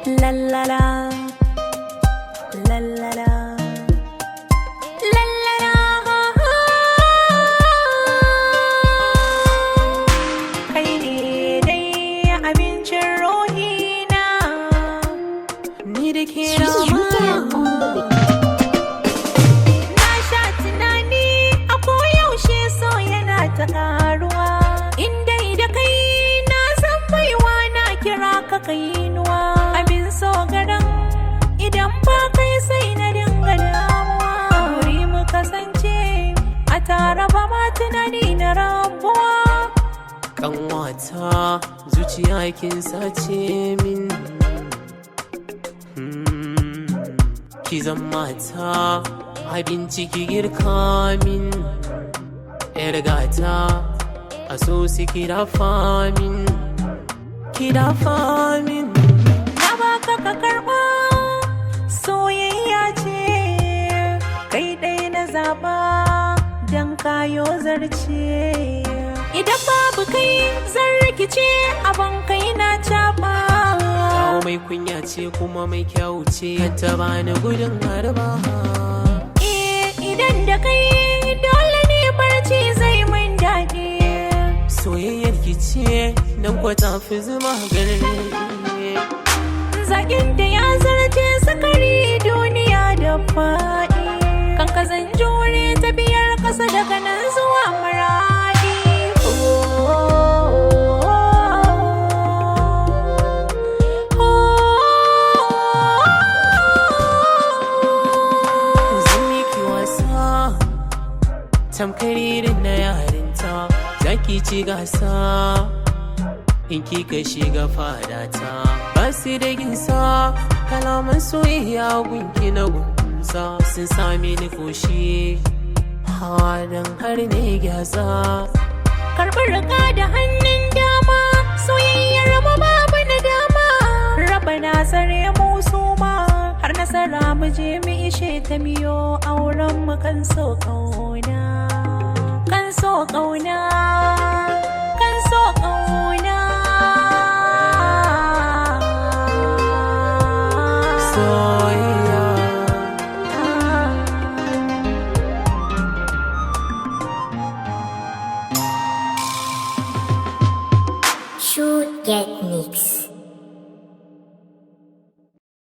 La la la, la la la, la la la. Kai ne dai abincin ruhina, ni da ke rama. Na sha tunani a koyaushe so yana ta ƙaruwa. Inda da kai na san baiwa na kira ka kainuwa. Abin so garan idan ba kai sai na dinga damuwa. Wuri mu kasance a tare ba ma tunani na rabuwa. Kanwata zuciya kin sace min, ki zan mata abinci ki girka min. Yar gata a so si ki dafa min, ki dafa min. Na baka ka karɓa soyayya ce, kai ɗaya na zaɓa don kayo zarce. Idan babu kai zan rikice abin kai na caɓa. Kawo mai kunya ce kuma mai kyau ce, ta bani gudun harba. Idan da kai dole ne barci zai min daɗi. Soyayyar ki ce nan kwata fi zuma gare. Zaƙin da ya zarce sakari duniya da faɗi. Kan ka zan jure tafiyar ƙasa daga nan zuwa maraɗi. Zan miki wasa tamkar irin na yarinta, zaki ci gasa in kika shiga fadata. Basu da ginsa kalaman soyayya gunki na gunsa, sun sami ni koshi hawa don har ne gyasa. Karɓar riga da hannun dama, soyayyar mu babu na dama. Raba na tsare mu suma, har nasara mu je mu ishe ta miyo auren mu kan so ƙauna, kan so ƙauna.